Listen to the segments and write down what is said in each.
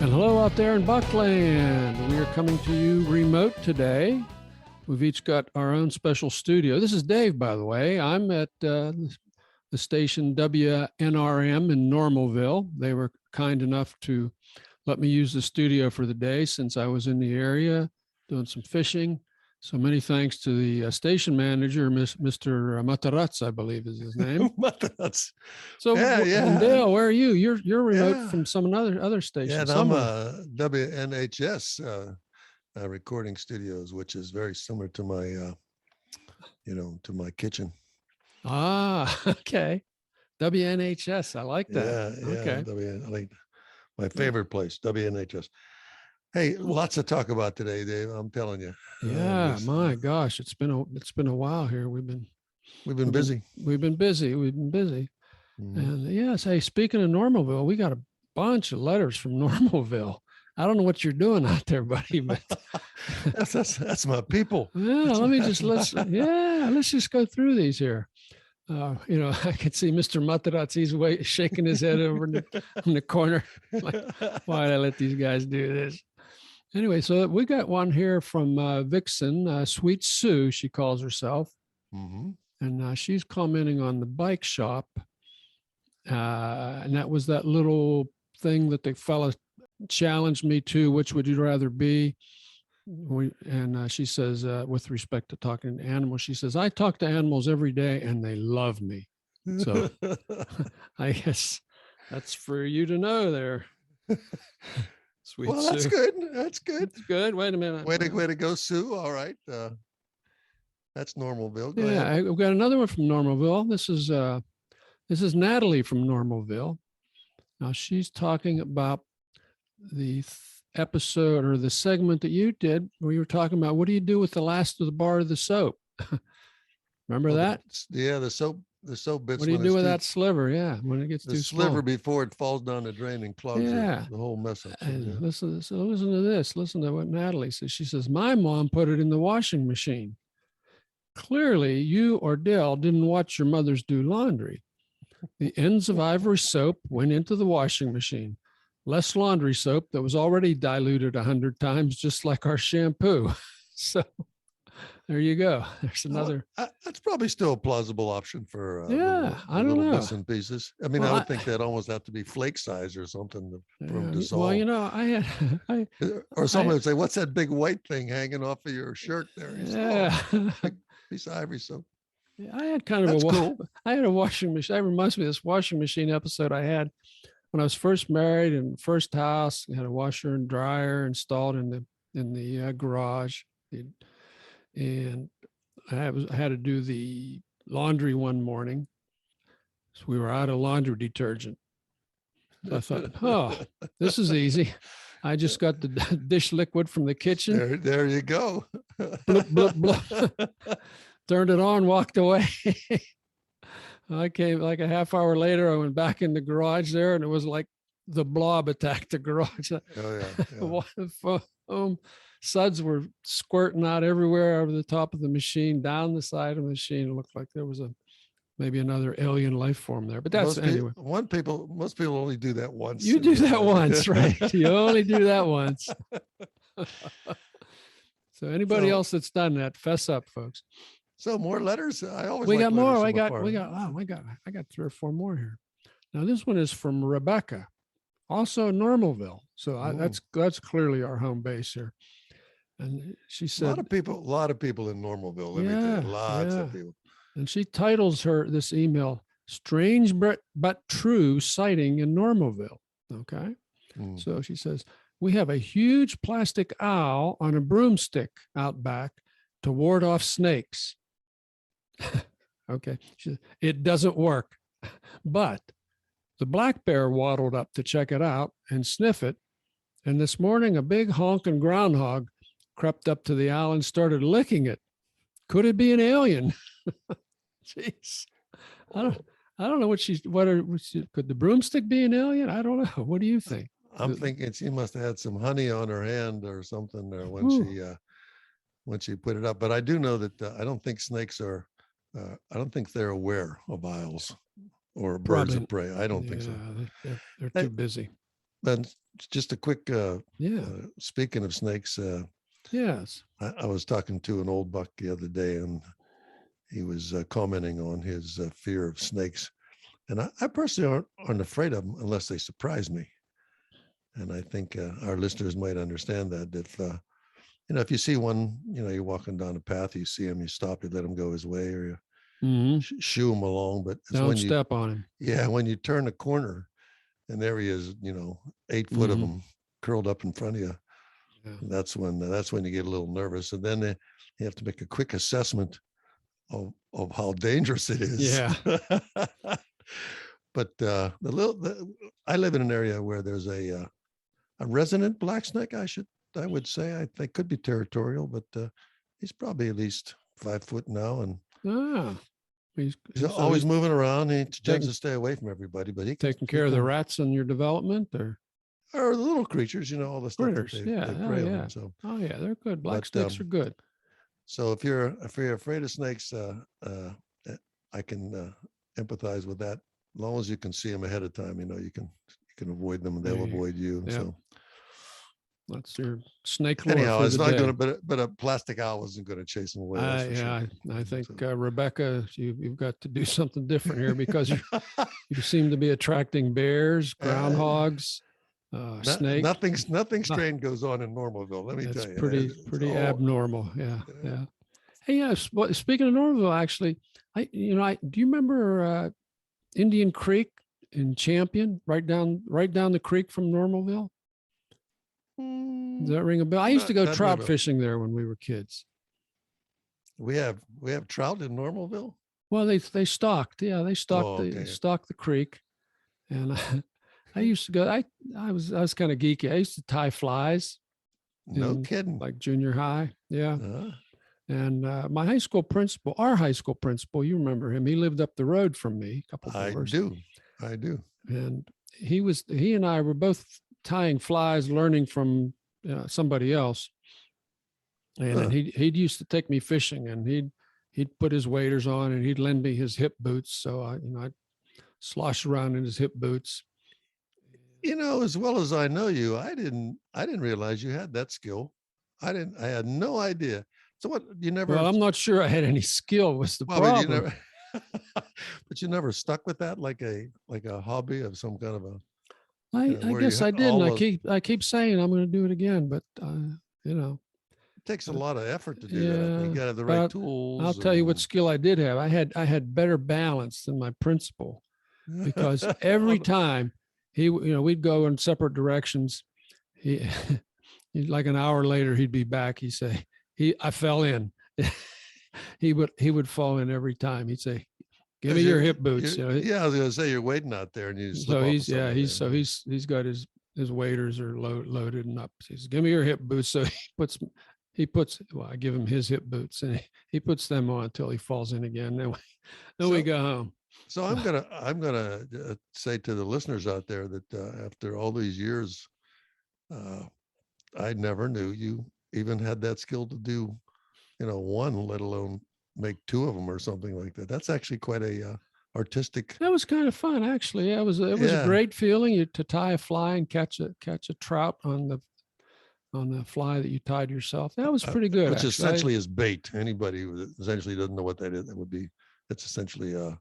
And hello out there in Buckland. We are coming to you remote today. We've each got our own special studio. This is Dave, by the way. I'm at the station WNRM in Normalville. They were kind enough to let me use the studio for the day since I was in the area doing some fishing. So many thanks to the station manager, Mr. Matarazz, I believe is his name. Matarazz. So, and Dale, where are you? You're remote from some other station. Yeah, and I'm WNHS recording studios, which is very similar to my, to my kitchen. Ah, okay. WNHS, I like that. Yeah, okay. I like my favorite place, WNHS. Hey, lots to talk about today, Dave. I'm telling you. Yeah, my gosh, it's been a while here. We've been busy. We've been busy. Mm-hmm. And yes, hey, speaking of Normalville, we got a bunch of letters from Normalville. I don't know what you're doing out there, buddy, but that's my people. Yeah, let's just go through these here. I could see Mr. Matarazz, he's shaking his head over in the corner. Like, why did I let these guys do this? Anyway, so we got one here from Vixen, Sweet Sue, she calls herself. Mm-hmm. And she's commenting on the bike shop. And that was that little thing that the fella challenged me to, which would you rather be? She says, with respect to talking to animals, she says, I talk to animals every day and they love me. So I guess that's for you to know there. Sweet well, Sue. That's good. That's good. That's good. Wait a minute. Way to go, Sue. All right. That's Normalville. Go ahead. I've got another one from Normalville. This is Natalie from Normalville. Now she's talking about the episode or the segment that you did where you were talking about what do you do with the last of the bar of the soap? Remember that? The soap bits. What do you do with that sliver? Yeah, when it gets too small. The sliver before it falls down the drain and clogs the whole mess up. Listen to this. Listen to what Natalie says. She says, my mom put it in the washing machine. Clearly, you or Dell didn't watch your mothers do laundry. The ends of ivory soap went into the washing machine. Less laundry soap that was already diluted 100 times, just like our shampoo. So there you go. There's another. That's probably still a plausible option for I don't know. Bits and pieces. I mean, I would think that almost have to be flake size or something for them to dissolve. Well, or someone would say, "What's that big white thing hanging off of your shirt there?" Big piece of ivory soap. I had kind of I had a washing machine. That reminds me of this washing machine episode I had when I was first married in the first house. I had a washer and dryer installed in the garage, and I had to do the laundry one morning. So we were out of laundry detergent. So I thought, oh, this is easy. I just got the dish liquid from the kitchen. There you go. Blip, blip, blip. Turned it on, walked away. I came like a half hour later. I went back in the garage there, and it was like the blob attacked the garage. Oh yeah. Foam suds were squirting out everywhere over the top of the machine, down the side of the machine. It looked like there was maybe another alien life form there. But that's anyway. Most people only do that once. You do that once, right? You only do that once. So anybody else that's done that, fess up, folks. So more letters. We got more. I got 3 or 4 more here. Now this one is from Rebecca, also Normalville. So that's clearly our home base here. And she said, a lot of people in Normalville. Lots of people. And she titles this email, "Strange but True Sighting in Normalville." Okay. So she says, we have a huge plastic owl on a broomstick out back to ward off snakes. Okay. It doesn't work, but the black bear waddled up to check it out and sniff it. And this morning, a big honking groundhog crept up to the owl and started licking it. Could it be an alien? Jeez. I don't know could the broomstick be an alien? I don't know. What do you think? I'm thinking she must have had some honey on her hand or something there when she put it up. But I do know that I don't think snakes are. I don't think they're aware of owls or birds of prey. I don't think so. They're too busy. then just a quick, Yeah. speaking of snakes, Yes. I was talking to an old buck the other day, and he was commenting on his fear of snakes. And I personally aren't afraid of them unless they surprise me. And I think our listeners might understand that if you see one, you're walking down a path, you see him, you stop, you let him go his way, or you shoo him along. But it's Don't when step on him. yeah, when you turn a corner and there he is, 8 foot of them curled up in front of you. Yeah. That's when you get a little nervous. And then you have to make a quick assessment of how dangerous it is. Yeah. But I live in an area where there's a resident black snake. I would say I think could be territorial, but he's probably at least 5 foot now, and he's always moving around. He tends to stay away from everybody, but he can taking care of the rats in your development, or the little creatures, all the stuff critters. that they prey on. So they're good. Black snakes are good. So if you're afraid of snakes, I can empathize with that. As long as you can see them ahead of time, you can avoid them and they'll avoid you. Yeah. So that's your snake lore. Anyhow, it's not going to, but a plastic owl isn't going to chase them away. I think Rebecca, you've got to do something different here, because you seem to be attracting bears, groundhogs, snakes. Nothing strange goes on in Normalville. Let me tell you, it's pretty abnormal. Yeah. Hey, speaking of Normalville, actually, do you remember Indian Creek in Champion, right down the creek from Normalville? Does that ring a bell? I used to go trout fishing there when we were kids. We have trout in Normalville. Well, they stocked. Yeah, they stocked the creek, and I used to go. I was kind of geeky. I used to tie flies. No kidding. Like junior high. Yeah. And our high school principal, you remember him? He lived up the road from me a couple of doors. I do. And he and I were both tying flies, learning from somebody else. And he'd used to take me fishing, and he'd put his waders on, and he'd lend me his hip boots. So I'd slosh around in his hip boots. As well as I know you, I didn't realize you had that skill. I had no idea. So what, you never? Well, I'm not sure I had any skill. Was the problem? But you never stuck with that like a hobby of some kind of a. I guess I did, and I keep saying I'm going to do it again, but it takes a lot of effort to do that. You got to have the right tools. I'll tell you what skill I did have. I had better balance than my principal, because every time we'd go in separate directions. He like an hour later he'd be back. He'd say, I fell in. he would fall in every time. He'd say, "Give me your hip boots." I was going to say you're waiting out there, and you. He's got his waders are loaded and up. He says, "Give me your hip boots." So he puts. Well, I give him his hip boots, and he puts them on until he falls in again. Then we go home. So I'm gonna say to the listeners out there that after all these years, I never knew you even had that skill to do, one, let alone make two of them or something like that. That's actually quite a artistic. That was kind of fun, actually. Yeah, it was a great feeling to tie a fly and catch a trout on the fly that you tied yourself. That was pretty good. Which essentially is bait. Anybody who essentially doesn't know what that is, it's essentially a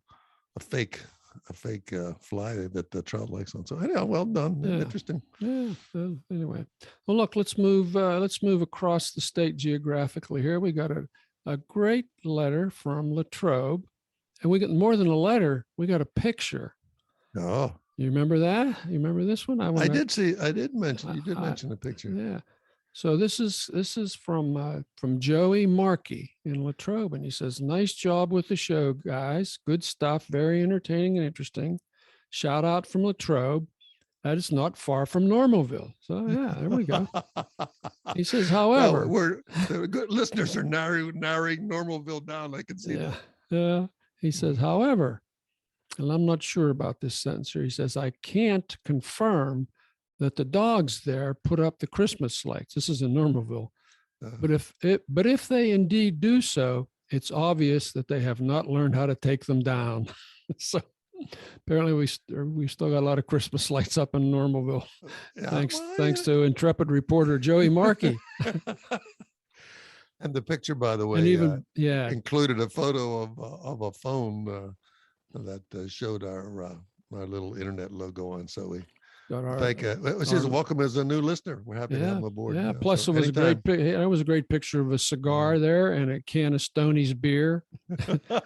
fake fly that the trout likes on. So anyhow, well done. Yeah. Interesting. Yeah. Anyway, well, look, let's move across the state geographically here. We got a great letter from Latrobe, and we got more than a letter. We got a picture. Oh, you remember that? You remember this one? I did mention the picture. Yeah. So this is from Joey Markey in Latrobe, and he says, "Nice job with the show, guys. Good stuff. Very entertaining and interesting. Shout out from Latrobe. That is not far from Normalville." So yeah, there we go. He says, however, the good listeners are narrowing Normalville down. I can see that. Yeah. He says, however, and I'm not sure about this sentence here. He says, "I can't confirm that the dogs there put up the Christmas lights." This is in Normalville. But if they indeed do so, it's obvious that they have not learned how to take them down. So Apparently, we still got a lot of Christmas lights up in Normalville. Yeah, Thanks to intrepid reporter Joey Markey. And the picture, by the way, And even included a photo of a phone that showed our little internet logo on. So we she's welcome as a new listener. We're happy to have him aboard. Yeah. Plus, it was it was a great picture of a cigar there and a can of Stoney's beer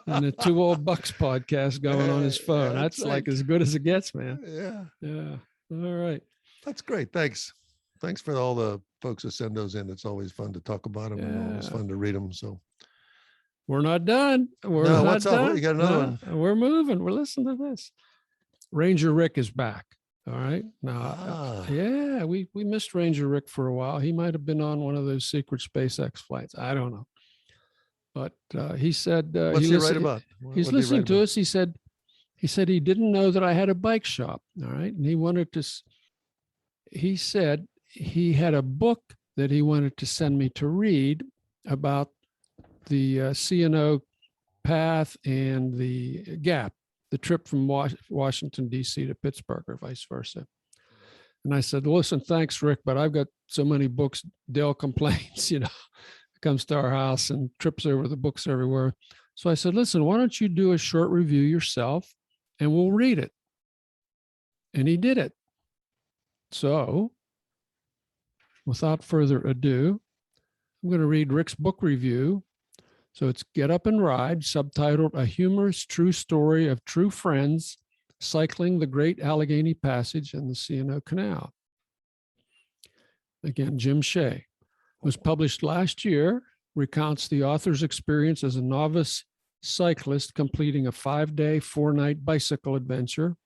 and a Two Old Bucks podcast going on his phone. That's like as good as it gets, man. Yeah. Yeah. All right. That's great. Thanks for all the folks that send those in. It's always fun to talk about them and always fun to read them. So we're not done. What's up? You got another one? We're moving. We're listening to this. Ranger Rick is back. All right. Now, we missed Ranger Rick for a while. He might have been on one of those secret SpaceX flights. I don't know. But he said, what's he write about? He's listening to us. He said he didn't know that I had a bike shop. All right. And he said he had a book that he wanted to send me to read about the CNO path and the gap, the trip from Washington, D.C. to Pittsburgh or vice versa. And I said, listen, thanks, Rick, but I've got so many books. Dale complains, comes to our house and trips over the books everywhere. So I said, listen, why don't you do a short review yourself and we'll read it. And he did it. So without further ado, I'm going to read Rick's book review. So it's Get Up and Ride, subtitled A Humorous True Story of True Friends Cycling the Great Allegheny Passage and the C&O Canal. Again, Jim Shea. Was published last year, recounts the author's experience as a novice cyclist completing a 5-day, 4-night bicycle adventure,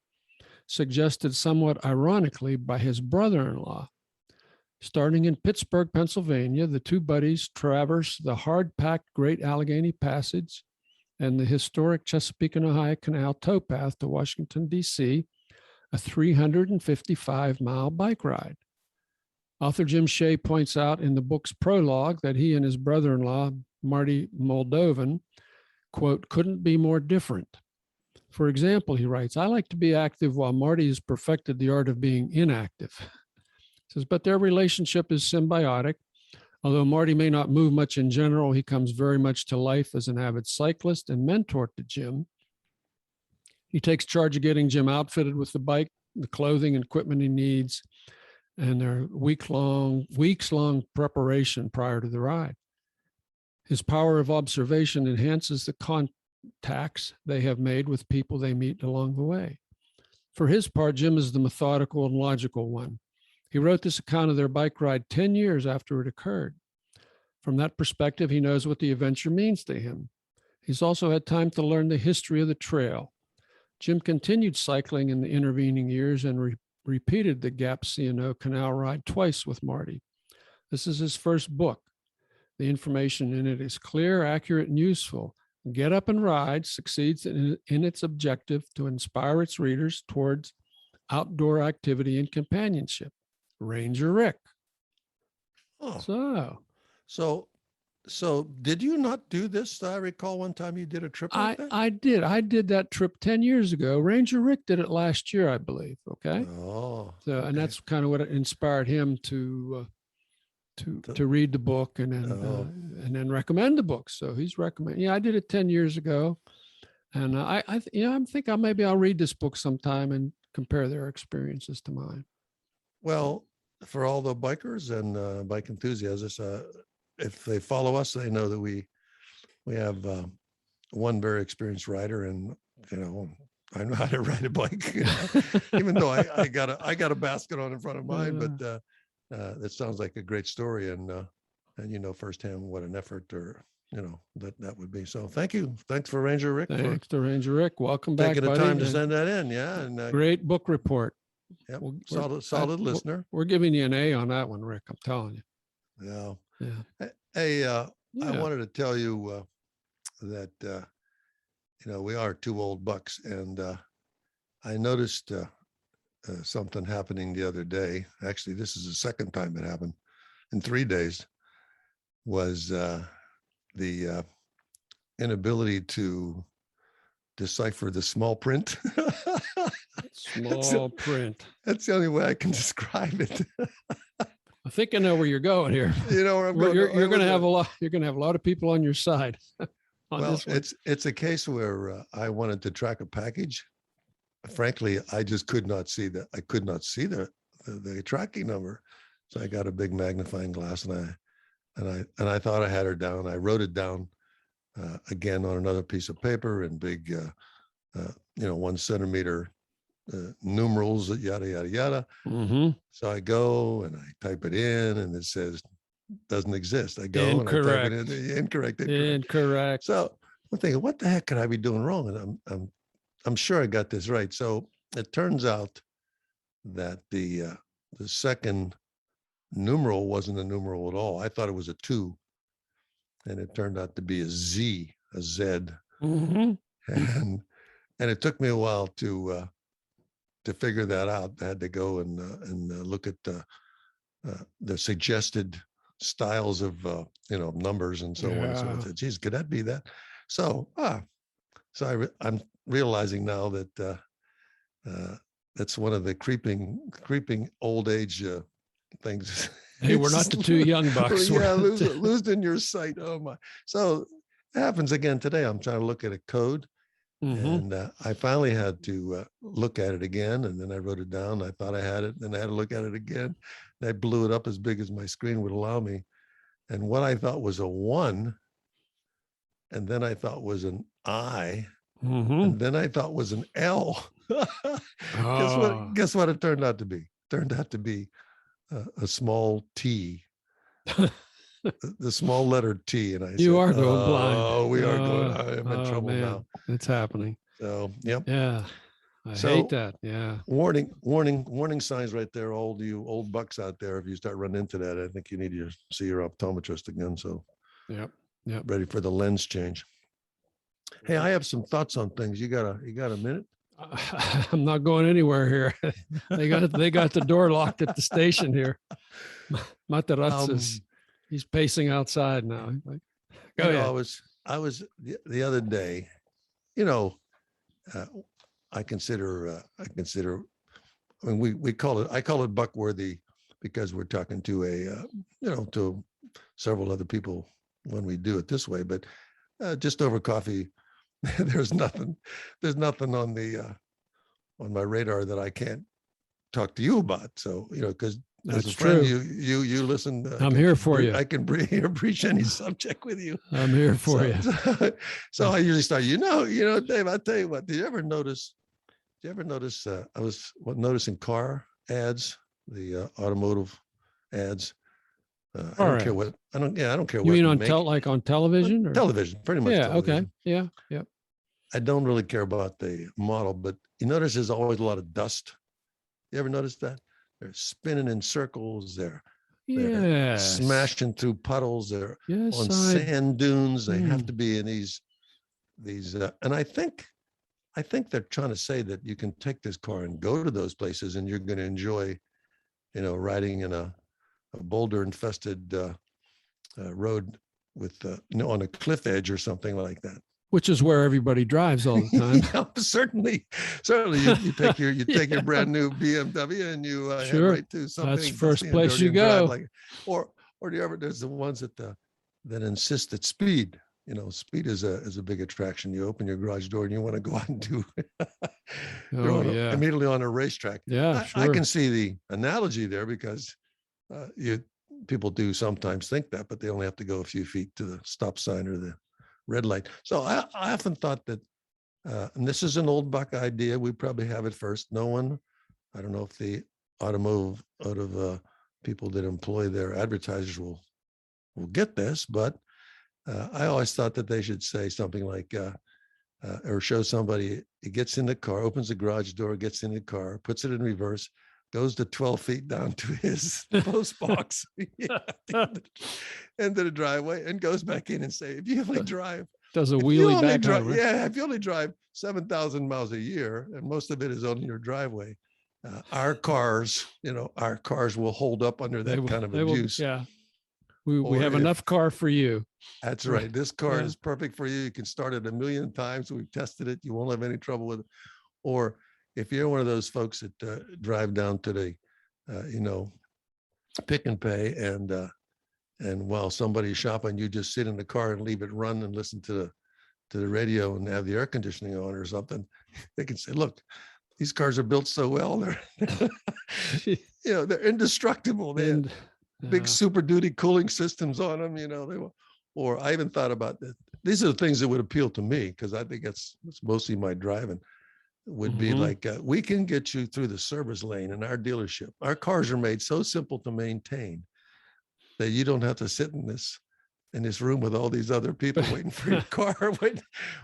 suggested somewhat ironically by his brother-in-law. Starting in Pittsburgh, Pennsylvania, the two buddies traverse the hard-packed Great Allegheny Passage and the historic Chesapeake and Ohio Canal towpath to Washington, D.C., a 355-mile bike ride. Author Jim Shea points out in the book's prologue that he and his brother-in-law, Marty Moldovan, quote, couldn't be more different. For example, he writes, I like to be active while Marty has perfected the art of being inactive. He says, but their relationship is symbiotic. Although Marty may not move much in general, he comes very much to life as an avid cyclist and mentor to Jim. He takes charge of getting Jim outfitted with the bike, the clothing and equipment he needs, and their weeks-long preparation prior to the ride. His power of observation enhances the contacts they have made with people they meet along the way. For his part, Jim is the methodical and logical one. He wrote this account of their bike ride 10 years after it occurred. From that perspective, he knows what the adventure means to him. He's also had time to learn the history of the trail. Jim continued cycling in the intervening years and repeated the Gap C&O Canal ride twice with Marty. This is his first book. The information in it is clear, accurate, and useful. Get Up and Ride succeeds in its objective to inspire its readers towards outdoor activity and companionship. Ranger Rick. Oh. So did you not do this? I recall one time you did a trip like that? I did. I did that trip 10 years ago. Ranger Rick did it last year, I believe. Okay. Oh. So, okay. And that's kind of what inspired him to read the book and then recommend the book. So he's recommending. Yeah, I did it 10 years ago, and I think maybe I'll read this book sometime and compare their experiences to mine. Well, for all the bikers and bike enthusiasts, if they follow us, they know that we have one very experienced rider, and I know how to ride a bike. Even though I got a basket on in front of mine, but that sounds like a great story, and firsthand what an effort that would be. So thank you. Thanks for Ranger Rick. Thanks to Ranger Rick. Welcome back, taking the time to send that in. Yeah, and great book report. Yep. Solid listener. We're giving you an A on that one, Rick. I'm telling you. Yeah. Hey, I wanted to tell you that we are two old bucks, and I noticed something happening the other day. Actually, this is the second time it happened in 3 days. Was the inability to decipher the small print. Small print. That's the only way I can describe it. I think I know where you're going here. You know where I'm going. You're going to have a lot. You're going to have a lot of people on your side. Well, it's a case where I wanted to track a package. Frankly, I just could not see that. I could not see the tracking number. So I got a big magnifying glass, and I thought I had her down. I wrote it down again on another piece of paper in big, 1 centimeter numerals, yada yada yada. Mm-hmm. So I go and I type it in, and it says doesn't exist. I go Incorrect. and I type it in. Incorrect. Incorrect. So I'm thinking, what the heck could I be doing wrong? And I'm sure I got this right. So it turns out that the second numeral wasn't a numeral at all. I thought it was a 2, and it turned out to be a Z, a Z. Mm-hmm. And it took me a while to figure that out. I had to go and look at the suggested styles of numbers and so on. So I said, geez, could that be that? So I'm realizing now that that's one of the creeping old age things. Hey, we're not the 2 young bucks. Yeah, losing your sight. Oh my! So it happens again today. I'm trying to look at a code, and I finally had to look at it again, and then I wrote it down. I thought I had it, and then I had to look at it again. And I blew it up as big as my screen would allow me, and what I thought was a 1, and then I thought was an I. And then I thought was an L. Guess what it turned out to be? It turned out to be a small T, the small letter T. And I said, are going blind. Oh, we are going. I am in trouble now. It's happening. So, yep. Yeah. I hate that. Yeah. Warning signs right there. You old bucks out there. If you start running into that, I think you need to see your optometrist again. So, yep. Ready for the lens change. Hey, I have some thoughts on things. You got a minute? I'm not going anywhere here. They got the door locked at the station here. Materazzi's he's pacing outside now. Like, go ahead. I was the other day. I consider. I mean, I call it buckworthy because we're talking to to several other people when we do it this way, but just over coffee. There's nothing on my radar that I can't talk to you about. So, because as a friend, you listen. I'm here for you. I can breach any subject with you. I'm here for you. So I usually start, Dave, I'll tell you what, did you ever notice, I was noticing car ads, the automotive ads. I don't care what. I don't care what. You mean on television? Or? Television, pretty much. Yeah. Television. Okay. Yeah. I don't really care about the model, but you notice there's always a lot of dust. You ever notice that? They're spinning in circles. They're smashing through puddles. They're on sand dunes. They have to be in these. And I think they're trying to say that you can take this car and go to those places, and you're going to enjoy, riding in a boulder infested road with on a cliff edge or something like that, which is where everybody drives all the time. Certainly you take your brand new BMW and you head right to something. That's the first place you go. Or do you ever? There's the ones that insist that speed. Speed is a big attraction. You open your garage door and you want to go out and do. Immediately on a racetrack. Yeah, sure. I can see the analogy there because people do sometimes think that, but they only have to go a few feet to the stop sign or the red light. So I often thought that, and this is an old buck idea. We probably have it first. No one, I don't know if the automotive people that employ their advertisers will get this, but I always thought that they should say something like, or show somebody, he gets in the car, opens the garage door, gets in the car, puts it in reverse, goes to 12 feet down to his post box into the driveway and goes back in and say, if you only drive, does a wheelie back over. Yeah, if you only drive 7,000 miles a year, and most of it is on your driveway, our cars will hold up under that kind of abuse. we Or have if- enough car for you. That's right. This car Yeah. is perfect for you. You can start it a million times. We've tested it. You won't have any trouble with it. Or if you're one of those folks that drive down to the, pick and pay, and while somebody's shopping, you just sit in the car and leave it run and listen to the radio and have the air conditioning on or something. They can say, look, these cars are built so well. They're indestructible. They have big Super Duty cooling systems on them. Or I even thought about that. These are the things that would appeal to me, because I think it's mostly my driving, would be like, we can get you through the service lane in our dealership. Our cars are made so simple to maintain that you don't have to sit in this room with all these other people waiting for your car,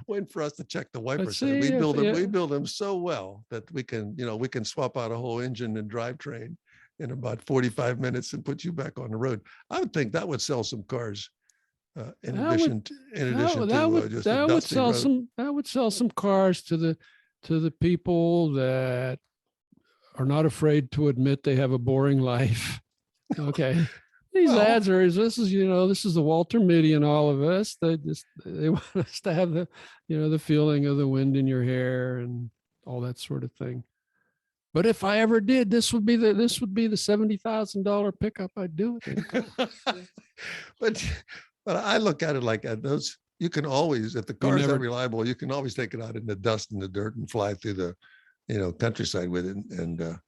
waiting for us to check the wipers. see, We build them so well that we can swap out a whole engine and drivetrain in about 45 minutes and put you back on the road. I would think that would sell some cars. In addition to just a dusty road. That would sell some cars to the people that are not afraid to admit they have a boring life. Okay. These ads are, this is the Walter Mitty and all of us. They want us to have the feeling of the wind in your hair and all that sort of thing. But if I ever did, this would be the $70,000 pickup I'd do it. But I look at it like those, you can always, if the car's not reliable, you can always take it out in the dust and the dirt and fly through the countryside with it. And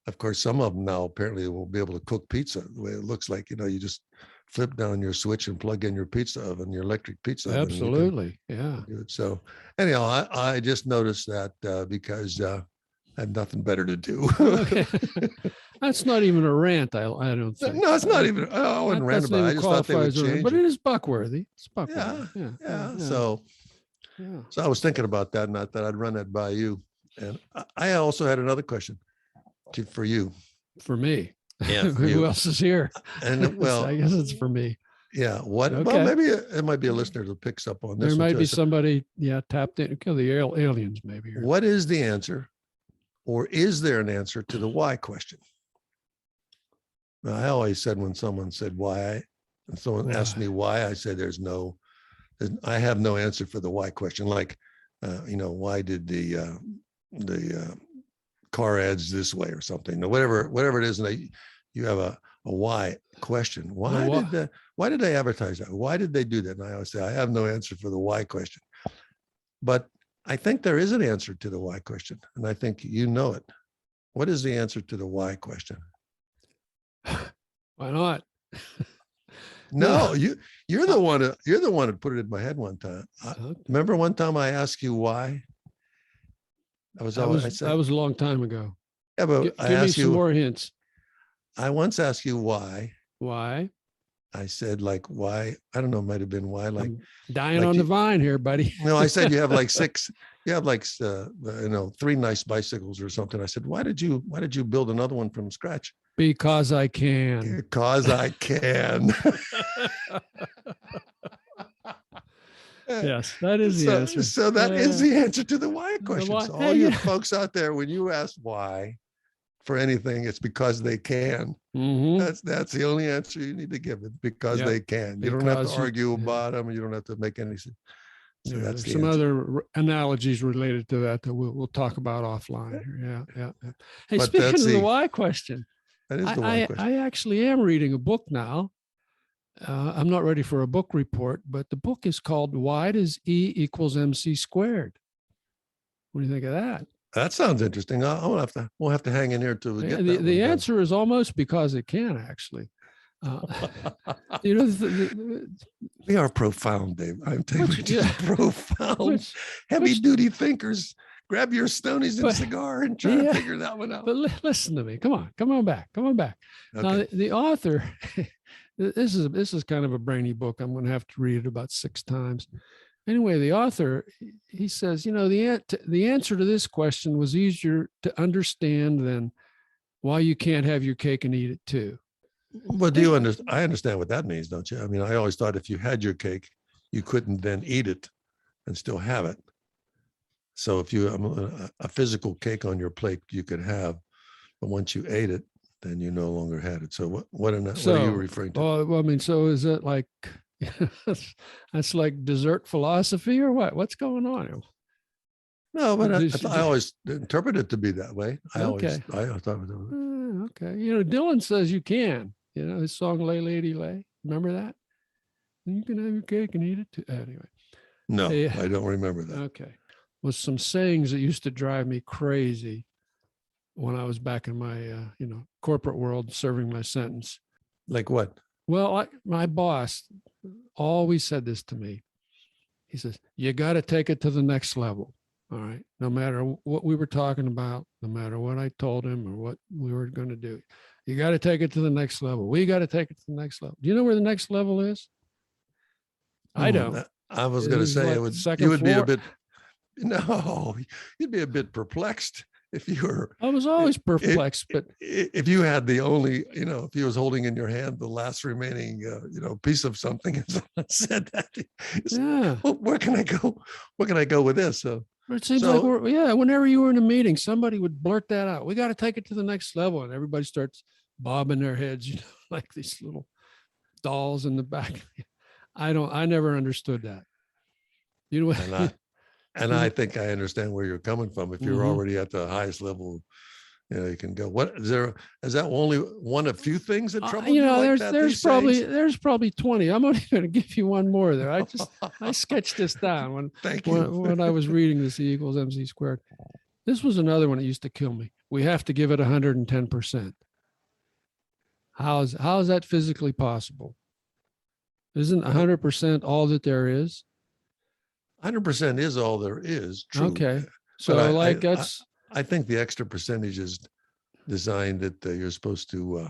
of course, some of them now apparently will be able to cook pizza the way it looks like. You just flip down your switch and plug in your pizza oven, your electric pizza oven. Absolutely. Yeah. So anyhow, I just noticed that because I have nothing better to do. Okay. That's not even a rant. I don't think. No, it's not even. I wouldn't rant about it. I just thought they would change. But it is buckworthy. It's buckworthy. Yeah. So I was thinking about that, and I thought I'd run that by you. And I also had another question for you. For me. Yeah. Who else is here? And I guess it's for me. Yeah. What? Okay. Well, maybe it might be a listener that picks up on this. There might be somebody, tapped in. The aliens, maybe. What is the answer, or is there an answer to the why question? I always said when someone said why, and someone asked me why, I said I have no answer for the why question. Like, why did the car ads this way or something, or whatever it is, and you have a why question. Why did they advertise that? Why did they do that? And I always say I have no answer for the why question, but I think there is an answer to the why question, and I think you know it. What is the answer to the why question? Why not? No, you're the one who put it in my head one time. Remember one time I asked you why? That was a long time ago. Yeah, but give me some more hints. I once asked you why. Why? I said, like, why? I don't know. It might have been why. Like, I'm dying on the vine here, buddy. No, I said you have like three nice bicycles or something. I said, why did you build another one from scratch? Because I can. Because I can. Yes, that is the answer. So that is the answer to the why question. So all you folks out there, when you ask why for anything, it's because they can. Mm-hmm. That's the only answer you need to give it, because they can. You don't have to argue about them. You don't have to make any sense. So that's some other analogies related to that we'll talk about offline. Yeah. Hey, but speaking of the why question, that is the why question. I actually am reading a book now. I'm not ready for a book report, but the book is called "Why Does E Equals MC Squared?" What do you think of that? That sounds interesting. We'll have to hang in here till we get that. The answer is almost because it can, actually. We are profound, Dave. I'm telling you, just profound, heavy-duty thinkers. Grab your Stonies and cigar and try to figure that one out. But listen to me. Come on back. Okay. Now, the author. This is kind of a brainy book. I'm going to have to read it about 6 times. Anyway, the author, he says, the answer to this question was easier to understand than why you can't have your cake and eat it too. Well, do you understand? I understand what that means, don't you? I mean, I always thought if you had your cake, you couldn't then eat it and still have it. So if you a physical cake on your plate, you could have, but once you ate it, then you no longer had it. So what are you referring to? Oh, well, I mean, so is it like that's like dessert philosophy or what? What's going on? No, but I always interpret it to be that way. I thought it was. Okay. You know, Dylan says you can. You know, his song Lay Lady Lay. Remember that? You can have your cake and eat it too. Anyway. No, I don't remember that. Okay. Was some sayings that used to drive me crazy when I was back in my corporate world serving my sentence. Like what? Well, my boss always said this to me. He says, you got to take it to the next level. All right. No matter what we were talking about, no matter what I told him or what we were going to do, you got to take it to the next level. We got to take it to the next level. Do you know where the next level is? I don't. I was going to say like you would be a bit, no, you'd be a bit perplexed if you were. I was always perplexed, but if you had the only, if he was holding in your hand the last remaining, piece of something, and someone said that, well, where can I go? Where can I go with this? So it seems like whenever you were in a meeting, somebody would blurt that out. We got to take it to the next level, and everybody starts bobbing their heads, like these little dolls in the back. I never understood that. You know what? And I think I understand where you're coming from. If you're already at the highest level, you can go. What is there? Is that only one of few things that trouble you? There's probably 20. I'm only going to give you one more there. I sketched this down when I was reading this E equals MC squared. This was another one that used to kill me. We have to give it 110%. How is that physically possible? Isn't 100% all that there is? 100% is all there is. True. Okay. So I think the extra percentage is designed that you're supposed to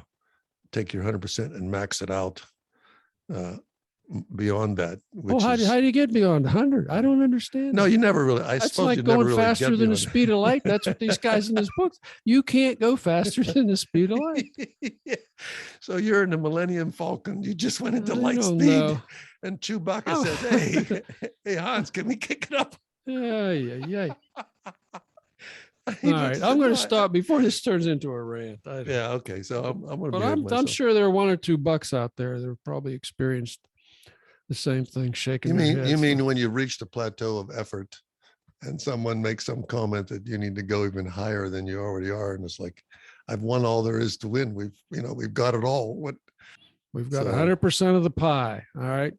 take your 100% and max it out beyond that. How do you get beyond 100? I don't understand. No, you never really. That's like going faster than the speed of light. That's what these guys in this book. You can't go faster than the speed of light. Yeah. So you're in the Millennium Falcon. You just went into light speed. Know. And Chewbacca says, hey, Hans, can we kick it up? Yeah. All right, I'm going to stop before this turns into a rant. Okay. So I'm going to. But I'm sure there are one or two bucks out there that have probably experienced the same thing. Shaking. You mean when you reach the plateau of effort, and someone makes some comment that you need to go even higher than you already are, and it's like, I've won all there is to win. We've got it all. We've got 100% of the pie. All right.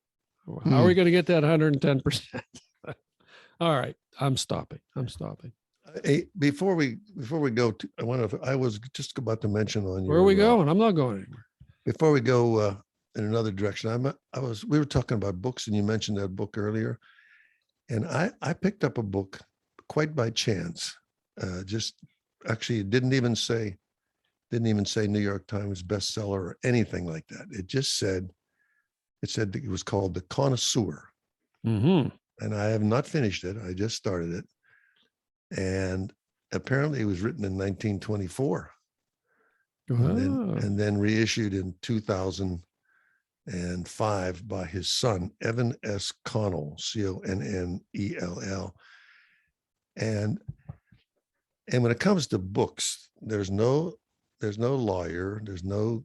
How are we going to get that 110%? All right. I'm stopping. Hey, before we go, I was just about to mention on where are we going? I'm not going anywhere. Before we go in another direction, we were talking about books, and you mentioned that book earlier, and I picked up a book quite by chance. It didn't even say New York Times bestseller or anything like that. It said that it was called The Connoisseur. Mm-hmm. And I have not finished it. I just started it. And apparently it was written in 1924 and then reissued in 2005 by his son, Evan S. Connell, Connell. And when it comes to books, there's no lawyer, there's no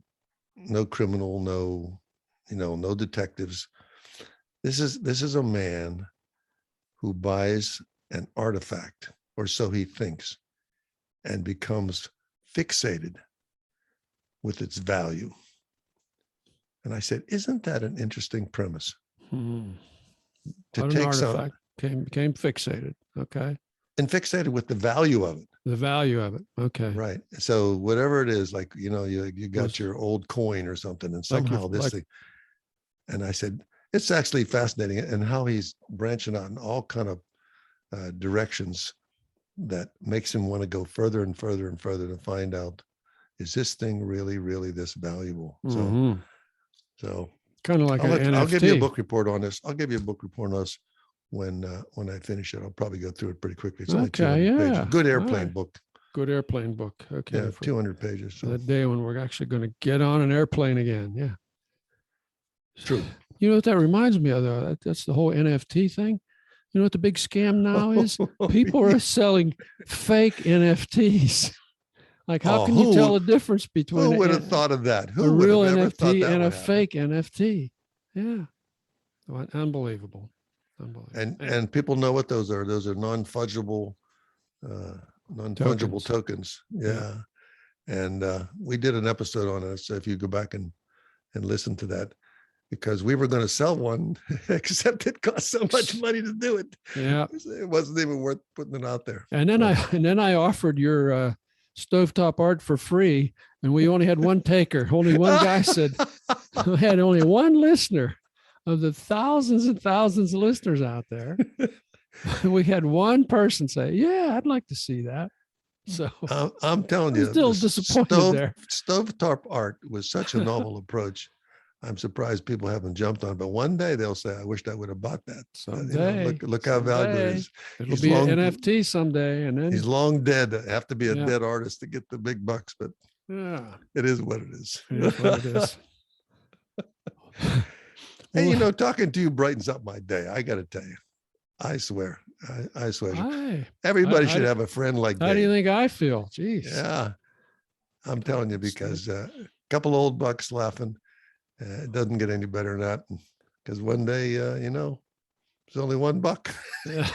criminal, no detectives. This is a man who buys an artifact, or so he thinks, and becomes fixated with its value. And I said, isn't that an interesting premise? To take some became fixated. Okay. And fixated with the value of it. The value of it. Okay. Right. So whatever it is, like, you got your old coin or something, and somehow thing. And I said, it's actually fascinating, and how he's branching out in all kind of directions that makes him want to go further and further and further to find out, is this thing really, really this valuable? Mm-hmm. So kind of like I'll give you a book report on this. I'll give you a book report on this when I finish it. I'll probably go through it pretty quickly. It's only 200 pages. Good airplane book. Good airplane book. Okay. Yeah, 200 pages. So that day when we're actually going to get on an airplane again. Yeah. True. You know what that reminds me of, though? That's the whole NFT thing. You know what the big scam now is? People are selling fake NFTs Like, how Oh, can you tell the difference between who would have thought of that? a Who would real have ever thought NFT that and a would happen? fake NFT? Yeah. Unbelievable. Unbelievable. And people know what those are. Those are non-fungible tokens. Yeah. And we did an episode on it. So if you go back and listen to that, because we were going to sell one, except it cost so much money to do it. Yeah. It wasn't even worth putting it out there. And then I offered your stovetop art for free, and we only had one taker. Only one guy said. We had only one listener of the thousands and thousands of listeners out there. We had one person say, "Yeah, I'd like to see that." So I'm telling you, still disappointed there. Stovetop art was such a novel approach. I'm surprised people haven't jumped on, but one day they'll say, "I wished I would have bought that." Someday, look how valuable it is. It'll be an NFT someday, and then he's long dead. I have to be a dead artist to get the big bucks, but it is what it is. It is what it is. Hey, talking to you brightens up my day. I got to tell you, I swear. I swear. Everybody should have a friend like that. How do you think I feel? Jeez. Yeah. I'm telling you, because a couple old bucks laughing, it doesn't get any better than that. Because one day, it's only $1. Yeah.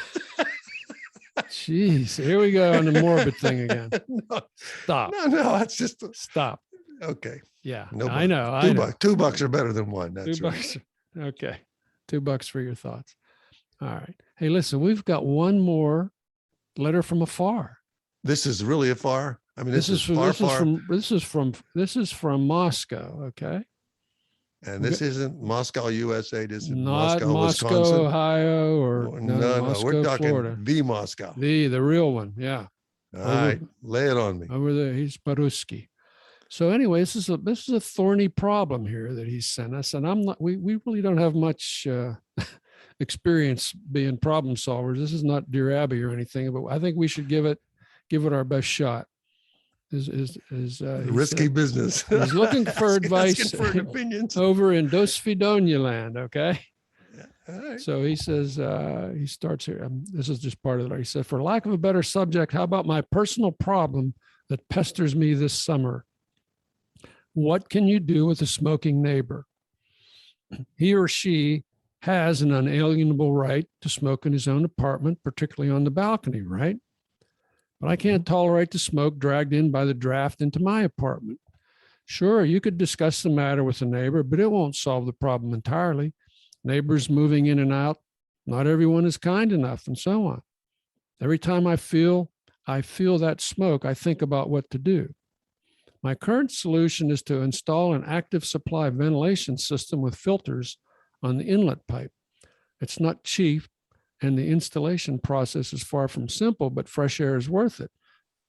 Jeez. Here we go on the morbid thing again. No, Stop. No, it's just stop. Okay. Yeah. No, I know. $2 are better than one. That's $2. Right. Okay. $2 for your thoughts. All right. Hey, listen, we've got one more letter from afar. This is really afar. I mean, this is from Moscow. Okay. And this isn't Moscow, USA. This is not Moscow, Wisconsin. Ohio, or no. We're talking Florida. The Moscow. The real one. Yeah. All right. Lay it on me. Over there. He's Baruski. So anyway, this is a thorny problem here that he sent us. And we really don't have much experience being problem solvers. This is not Dear Abby or anything, but I think we should give it our best shot. Risky business. He's looking for advice over in Dos Fidonia land. Okay. Yeah. All right. So he says, he starts here. This is just part of it. He said, for lack of a better subject, how about my personal problem that pesters me this summer? What can you do with a smoking neighbor? He or she has an unalienable right to smoke in his own apartment, particularly on the balcony, right? But I can't tolerate the smoke dragged in by the draft into my apartment. Sure, you could discuss the matter with a neighbor, but it won't solve the problem entirely. Neighbors moving in and out, not everyone is kind enough, and so on. Every time I feel that smoke, I think about what to do. My current solution is to install an active supply ventilation system with filters on the inlet pipe. It's not cheap, and the installation process is far from simple, but fresh air is worth it.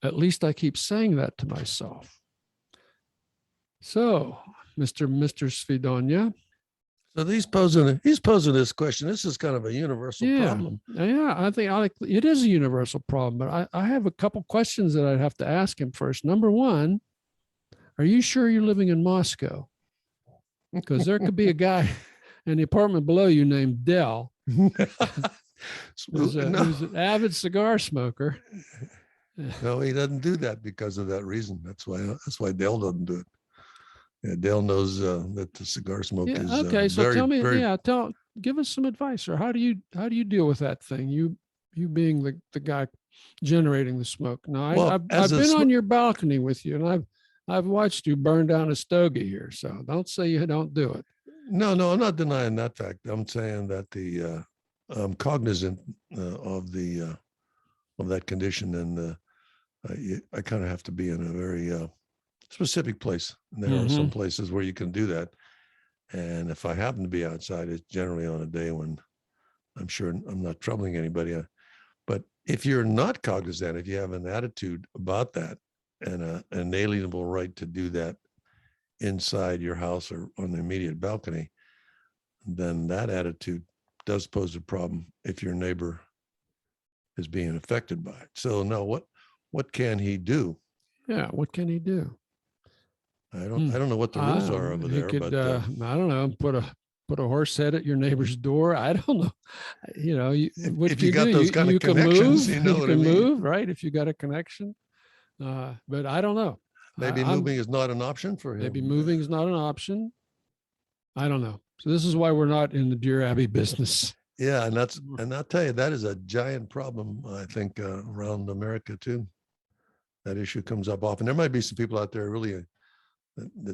At least I keep saying that to myself. So, Mr. Svidonia. So he's posing this question. This is kind of a universal problem. Yeah, I think it is a universal problem, but I have a couple questions that I'd have to ask him first. Number one, are you sure you're living in Moscow? Because there could be a guy in the apartment below you named Dell, who's an avid cigar smoker. No, he doesn't do that because of that reason. That's why Dell doesn't do it. Yeah, Dale knows that the cigar smoke is okay. So very, tell me, very... give us some advice, or how do you deal with that thing? You being the guy generating the smoke. Now, I've been on your balcony with you, and I've watched you burn down a stogie here. So don't say you don't do it. No, I'm not denying that fact. I'm saying that I'm cognizant of that condition, and I kind of have to be in a very specific place. And there are some places where you can do that. And if I happen to be outside, it's generally on a day when I'm sure I'm not troubling anybody. But if you're not cognizant, if you have an attitude about that and an inalienable right to do that inside your house or on the immediate balcony, then that attitude does pose a problem if your neighbor is being affected by it. So no, what can he do? Yeah, what can he do? I don't know what the rules are over there. Could, but I don't know. Put a horse head at your neighbor's door. I don't know. If you got those kind of connections, you can move, right? If you got a connection, But I don't know. Maybe moving is not an option for him. Maybe moving is not an option. I don't know. So this is why we're not in the Deer Abbey business. Yeah, and I'll tell you, that is a giant problem, I think, around America too. That issue comes up often. There might be some people out there really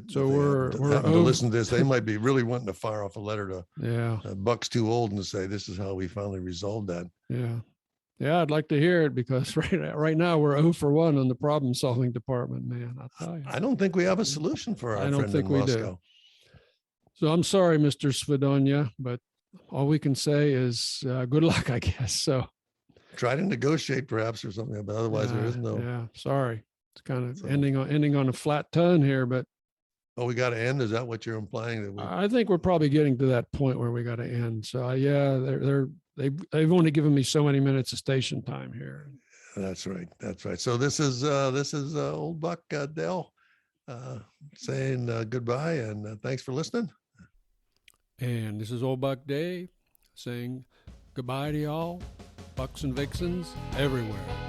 So we're having to listen to this. They might be really wanting to fire off a letter to Buck's Too Old and say, this is how we finally resolved that. Yeah, I'd like to hear it, because right now we're 0 for 1 on the problem solving department, man. I'll tell you. I don't think we have a solution for our friend in Moscow. So I'm sorry, Mr. Svidonia, but all we can say is good luck, I guess. So try to negotiate perhaps or something, but otherwise there is no. Yeah, sorry. It's kind of ending on a flat tone here, but. Oh, we got to end? Is that what you're implying? I think we're probably getting to that point where we got to end. So they've only given me so many minutes of station time here. That's right. That's right. So this is old Buck Dell saying goodbye and thanks for listening. And this is old Buck Dave saying goodbye to y'all, bucks and vixens everywhere.